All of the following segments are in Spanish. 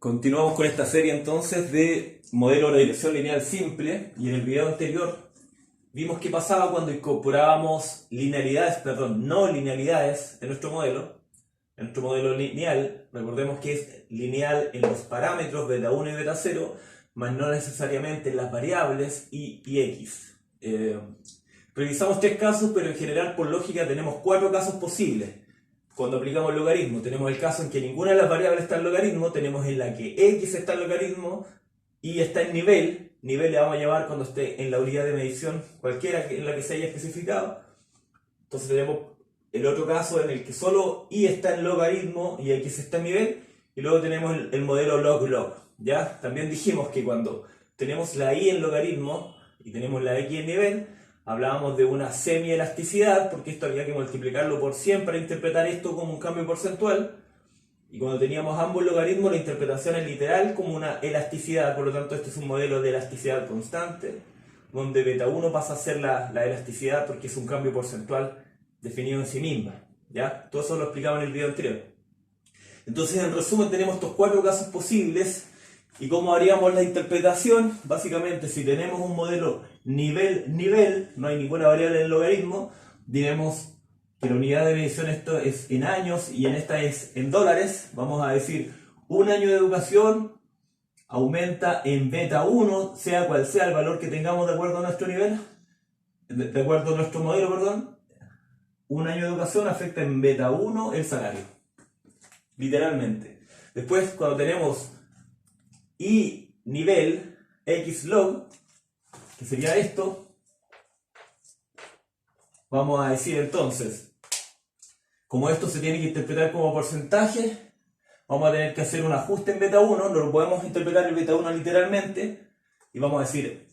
Continuamos con esta serie entonces de modelo de regresión lineal simple, y en el video anterior vimos qué pasaba cuando incorporábamos no linealidades en nuestro modelo. En nuestro modelo lineal, recordemos que es lineal en los parámetros beta 1 y beta 0, más no necesariamente en las variables y x. Revisamos 3 casos, pero en general por lógica tenemos 4 casos posibles. Cuando aplicamos el logaritmo, tenemos el caso en que ninguna de las variables está en logaritmo, tenemos en la que x está en logaritmo y está en nivel le vamos a llamar cuando esté en la unidad de medición cualquiera en la que se haya especificado. Entonces tenemos el otro caso en el que solo y está en logaritmo y x está en nivel, y luego tenemos el modelo log-log. ¿Ya? También dijimos que cuando tenemos la y en logaritmo y tenemos la x en nivel, hablábamos de una semi-elasticidad, porque esto había que multiplicarlo por 100 para interpretar esto como un cambio porcentual. Y cuando teníamos ambos logaritmos, la interpretación es literal como una elasticidad. Por lo tanto, este es un modelo de elasticidad constante, donde beta 1 pasa a ser la elasticidad porque es un cambio porcentual definido en sí misma. ¿Ya? Todo eso lo explicaba en el video anterior. Entonces, en resumen, tenemos estos 4 casos posibles. ¿Y cómo haríamos la interpretación? Básicamente, si tenemos un modelo nivel, no hay ninguna variable en el logaritmo, diremos que la unidad de medición esto es en años y en esta es en dólares. Vamos a decir, un año de educación aumenta en beta 1, sea cual sea el valor que tengamos de acuerdo a nuestro nivel, de acuerdo a nuestro modelo, perdón. Un año de educación afecta en beta 1 el salario, literalmente. Después, cuando tenemos y nivel x log, que sería esto, vamos a decir entonces, como esto se tiene que interpretar como porcentaje, vamos a tener que hacer un ajuste en beta 1, no lo podemos interpretar el beta 1 literalmente, y vamos a decir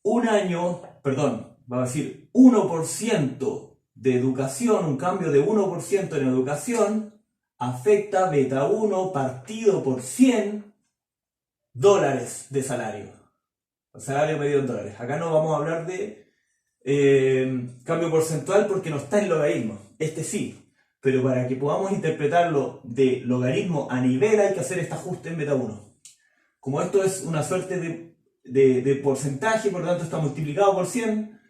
1% de educación, un cambio de 1% en educación, afecta beta 1 partido por 100 dólares de salario. El salario medido en dólares. Acá no vamos a hablar de cambio porcentual porque no está en logaritmo. Este sí. Pero para que podamos interpretarlo de logaritmo a nivel hay que hacer este ajuste en beta 1. Como esto es una suerte de porcentaje, por lo tanto está multiplicado por 100,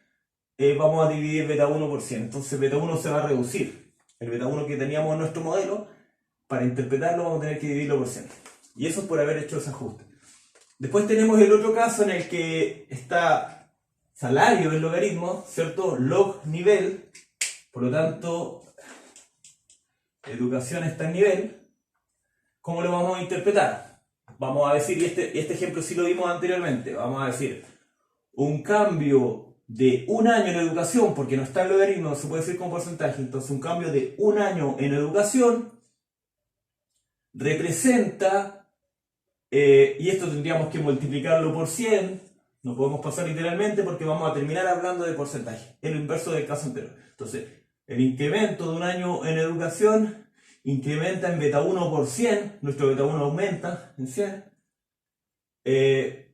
vamos a dividir beta 1 por 100. Entonces beta 1 se va a reducir. El beta 1 que teníamos en nuestro modelo, para interpretarlo vamos a tener que dividirlo por 100. Y eso es por haber hecho ese ajuste. Después tenemos el otro caso en el que está salario en logaritmo, ¿cierto? Log nivel, por lo tanto, educación está en nivel. ¿Cómo lo vamos a interpretar? Vamos a decir, y este ejemplo sí lo vimos anteriormente, vamos a decir, un cambio de un año en educación, porque no está en logaritmo, se puede decir con porcentaje, entonces un cambio de un año en educación representa... y esto tendríamos que multiplicarlo por 100, no podemos pasar literalmente porque vamos a terminar hablando de porcentaje, es lo inverso del caso anterior. Entonces, el incremento de un año en educación incrementa en beta 1 por 100, nuestro beta 1 aumenta en 100,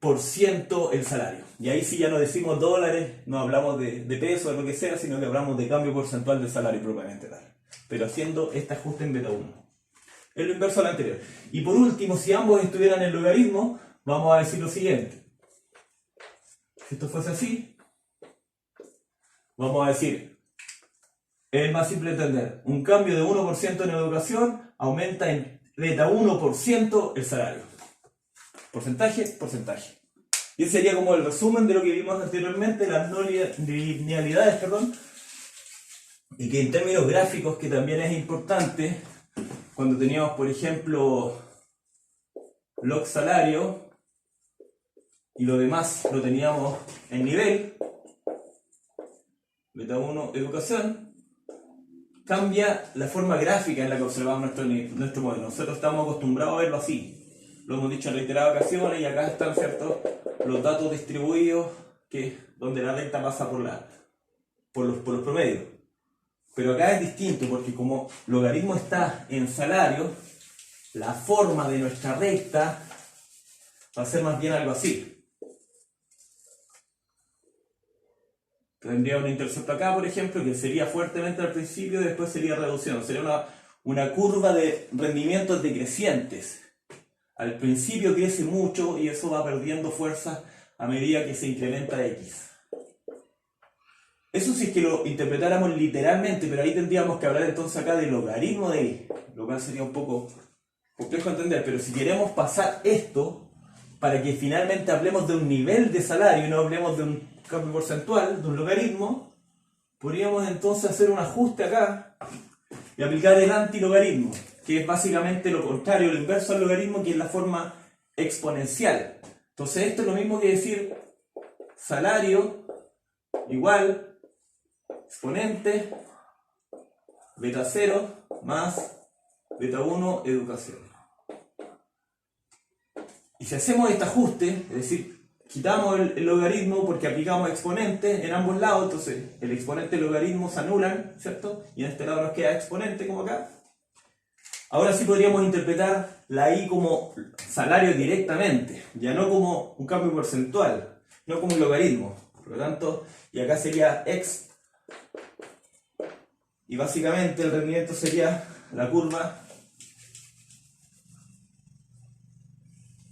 por ciento el salario. Y ahí sí ya no decimos dólares, no hablamos de peso, de lo que sea, sino que hablamos de cambio porcentual del salario propiamente tal. Pero haciendo este ajuste en beta 1. Es lo inverso al anterior. Y por último, si ambos estuvieran en logaritmo, vamos a decir lo siguiente. Si esto fuese así, vamos a decir, es más simple entender, un cambio de 1% en educación aumenta en beta 1% el salario. Porcentaje, porcentaje. Y ese sería como el resumen de lo que vimos anteriormente, las no linealidades, y que en términos gráficos, que también es importante, cuando teníamos, por ejemplo, log salario y lo demás lo teníamos en nivel, beta 1 educación, cambia la forma gráfica en la que observamos nuestro modelo. Nosotros estamos acostumbrados a verlo así. Lo hemos dicho en reiteradas ocasiones, y acá están, ¿cierto?, los datos distribuidos donde la recta pasa por los promedios. Pero acá es distinto porque como logaritmo está en salario, la forma de nuestra recta va a ser más bien algo así. Tendría un intercepto acá, por ejemplo, que sería fuertemente al principio y después sería reduciendo. Sería una curva de rendimientos decrecientes. Al principio crece mucho y eso va perdiendo fuerza a medida que se incrementa x. Eso si es que lo interpretáramos literalmente, pero ahí tendríamos que hablar entonces acá del logaritmo de y, lo cual sería un poco complejo de entender, pero si queremos pasar esto para que finalmente hablemos de un nivel de salario y no hablemos de un cambio porcentual, de un logaritmo, podríamos entonces hacer un ajuste acá y aplicar el antilogaritmo, que es básicamente lo contrario, lo inverso al logaritmo, que es la forma exponencial. Entonces esto es lo mismo que decir salario igual exponente beta 0 más beta 1 educación. Y si hacemos este ajuste, es decir, quitamos el logaritmo porque aplicamos exponente en ambos lados, entonces el exponente y el logaritmo se anulan, ¿cierto? Y en este lado nos queda exponente como acá. Ahora sí podríamos interpretar la i como salario directamente, ya no como un cambio porcentual, no como un logaritmo. Por lo tanto, y acá sería x, y básicamente el rendimiento sería la curva,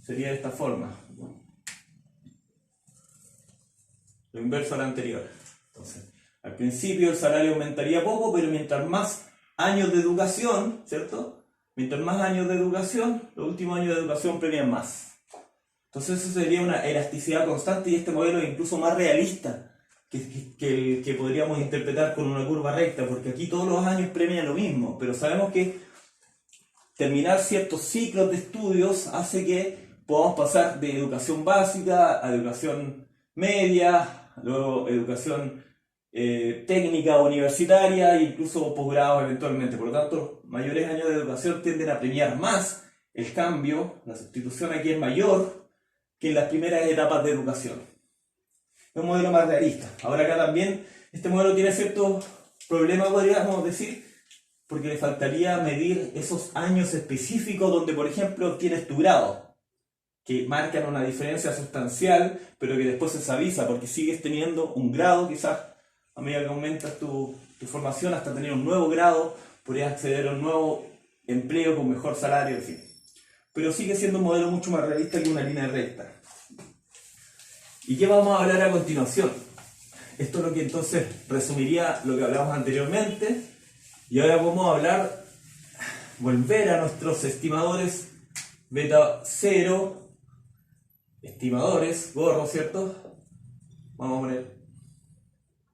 sería de esta forma, lo inverso a la anterior. Entonces, al principio el salario aumentaría poco, pero mientras más años de educación, ¿cierto? Mientras más años de educación, los últimos años de educación premian más. Entonces eso sería una elasticidad constante y este modelo es incluso más realista que el que podríamos interpretar con una curva recta, porque aquí todos los años premian lo mismo, pero sabemos que terminar ciertos ciclos de estudios hace que podamos pasar de educación básica a educación media, luego educación técnica universitaria e incluso posgrados eventualmente. Por lo tanto, mayores años de educación tienden a premiar más el cambio, la sustitución aquí es mayor que en las primeras etapas de educación. Es un modelo más realista. Ahora acá también este modelo tiene ciertos problemas, podríamos decir, porque le faltaría medir esos años específicos donde, por ejemplo, obtienes tu grado, que marcan una diferencia sustancial, pero que después se suaviza porque sigues teniendo un grado, quizás a medida que aumentas tu formación hasta tener un nuevo grado, podrías acceder a un nuevo empleo con mejor salario, en fin. Pero sigue siendo un modelo mucho más realista que una línea recta. ¿Y qué vamos a hablar a continuación? Esto es lo que entonces resumiría lo que hablamos anteriormente, y ahora vamos a hablar, volver a nuestros estimadores beta 0, estimadores, gorro, ¿cierto? Vamos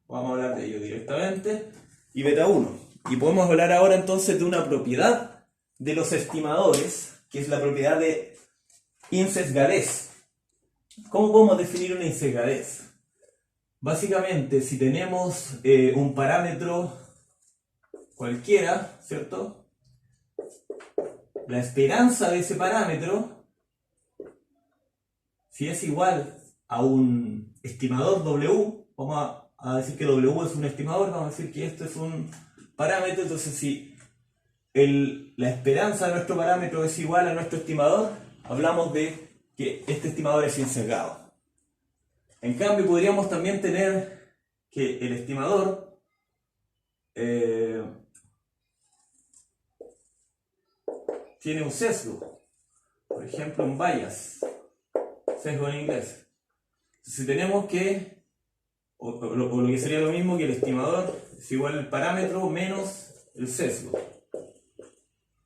a hablar de ello directamente, y beta 1. Y podemos hablar ahora entonces de una propiedad de los estimadores, que es la propiedad de insesgadez. ¿Cómo podemos definir una insesgadez? Básicamente, si tenemos un parámetro cualquiera, ¿cierto? La esperanza de ese parámetro, si es igual a un estimador W, vamos a decir que W es un estimador, vamos a decir que esto es un parámetro, entonces si la esperanza de nuestro parámetro es igual a nuestro estimador, hablamos de que este estimador es insesgado. En cambio, podríamos también tener que el estimador tiene un sesgo, por ejemplo un bias, sesgo en inglés. Si tenemos que, o lo que sería lo mismo que el estimador es igual al parámetro menos el sesgo.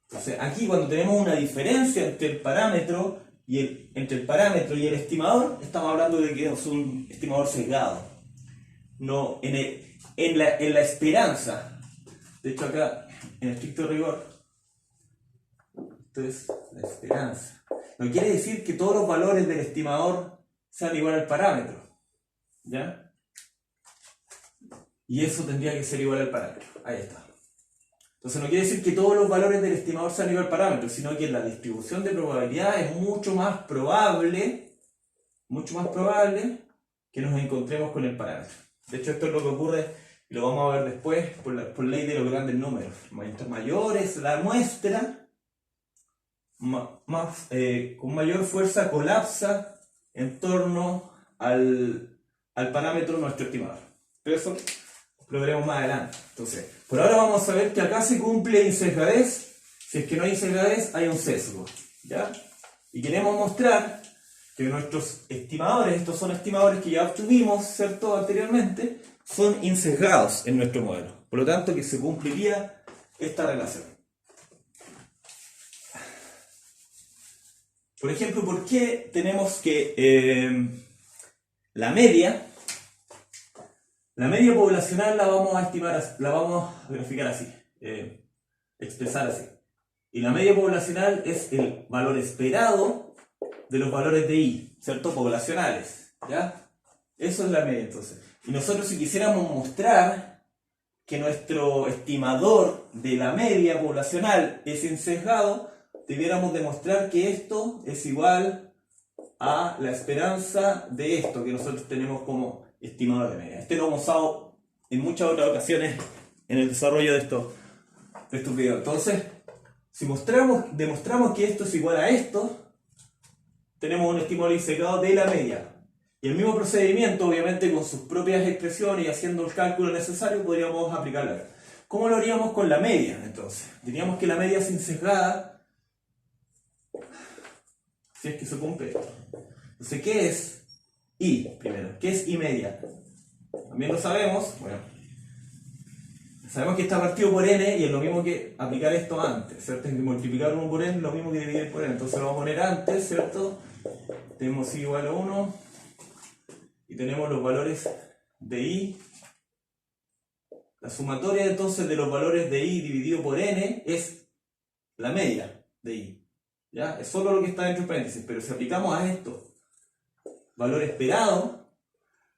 Entonces aquí cuando tenemos una diferencia entre el parámetro y el estimador, estamos hablando de que es un estimador sesgado. No, en la esperanza. De hecho acá, en estricto rigor, esto es la esperanza. No quiere decir que todos los valores del estimador sean igual al parámetro, ¿ya? Y eso tendría que ser igual al parámetro. Ahí está. Entonces no quiere decir que todos los valores del estimador sean igual al parámetro, sino que la distribución de probabilidad es mucho más probable que nos encontremos con el parámetro. De hecho, esto es lo que ocurre, y lo vamos a ver después, por ley de los grandes números. Mientras mayor es la muestra, con mayor fuerza colapsa en torno al parámetro nuestro estimador. Pero eso lo veremos más adelante. Entonces, por ahora vamos a ver que acá se cumple insesgadez. Si es que no hay insesgadez, hay un sesgo, ¿ya? Y queremos mostrar que nuestros estimadores, estos son estimadores que ya obtuvimos, ¿cierto?, anteriormente, son insesgados en nuestro modelo. Por lo tanto, que se cumpliría esta relación. Por ejemplo, ¿por qué tenemos que la media poblacional la vamos a estimar, la vamos a graficar así, expresar así? Y la media poblacional es el valor esperado de los valores de I, ¿cierto? Poblacionales, ¿ya? Eso es la media, entonces. Y nosotros, si quisiéramos mostrar que nuestro estimador de la media poblacional es insesgado, debiéramos demostrar que esto es igual a la esperanza de esto que nosotros tenemos como estimador de media. Este lo hemos usado en muchas otras ocasiones en el desarrollo de estos videos. Entonces, si demostramos que esto es igual a esto, tenemos un estimador insesgado de la media. Y el mismo procedimiento, obviamente con sus propias expresiones y haciendo el cálculo necesario, podríamos aplicarlo acá. ¿Cómo lo haríamos con la media, entonces? Diríamos que la media es insesgada si es que se cumple esto. Entonces, ¿qué es I primero? ¿Qué es I media? También lo sabemos, bueno, sabemos que está partido por n y es lo mismo que aplicar esto antes, ¿cierto? Es que multiplicar 1 por n es lo mismo que dividir por n. Entonces lo vamos a poner antes, ¿cierto? Tenemos I igual a 1 y tenemos los valores de I. La sumatoria entonces de los valores de I dividido por n es la media de I. ¿Ya? Es solo lo que está dentro de paréntesis, pero si aplicamos a esto valor esperado,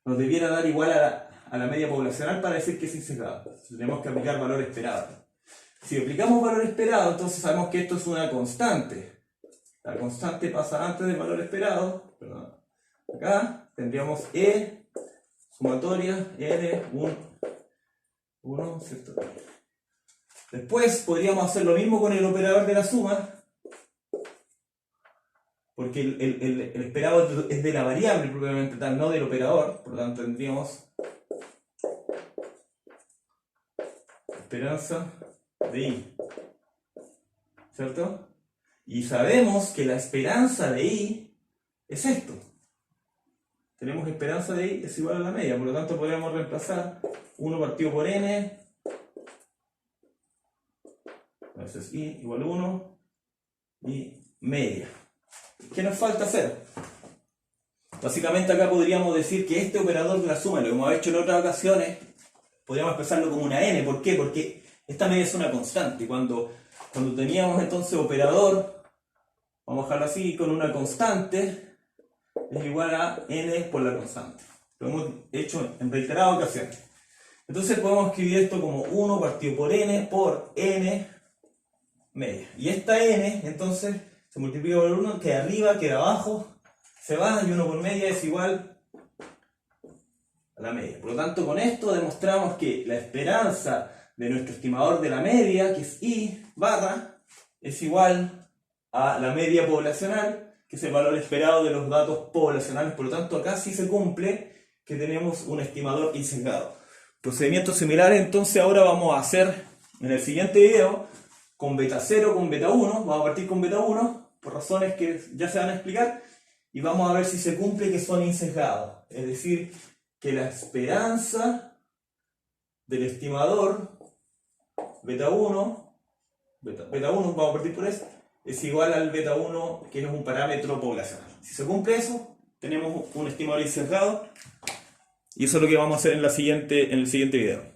nos debiera dar igual a la media poblacional para decir que es insesgado. Tenemos que aplicar valor esperado. Si aplicamos valor esperado, entonces sabemos que esto es una constante. La constante pasa antes del valor esperado. Perdón. Acá tendríamos E, sumatoria, N, 1, ¿cierto? Después podríamos hacer lo mismo con el operador de la suma, porque el esperado es de la variable propiamente tal, no del operador. Por lo tanto tendríamos esperanza de I, ¿cierto? Y sabemos que la esperanza de I es esto. Tenemos esperanza de I es igual a la media, por lo tanto podríamos reemplazar 1 partido por n, entonces I igual a 1 y media. ¿Qué nos falta hacer? Básicamente acá podríamos decir que este operador de la suma, lo que hemos hecho en otras ocasiones, podríamos expresarlo como una n. ¿Por qué? Porque esta media es una constante. Cuando teníamos entonces operador, vamos a dejarlo así, con una constante, es igual a n por la constante. Lo hemos hecho en reiteradas ocasiones. Entonces podemos escribir esto como 1 partido por n por n media. Y esta n, entonces, se multiplica por 1, queda arriba, queda abajo, se va, y 1 por media es igual a la media. Por lo tanto, con esto demostramos que la esperanza de nuestro estimador de la media, que es I barra, es igual a la media poblacional, que es el valor esperado de los datos poblacionales. Por lo tanto, acá sí se cumple que tenemos un estimador insesgado. Procedimientos similares, entonces, ahora vamos a hacer en el siguiente video con beta 0, con beta 1. Vamos a partir con beta 1 por razones que ya se van a explicar y vamos a ver si se cumple que son insesgados. Es decir, que la esperanza del estimador beta 1, vamos a partir por eso, es igual al beta 1, que es un parámetro poblacional. Si se cumple eso, tenemos un estimador insesgado y eso es lo que vamos a hacer en el siguiente video.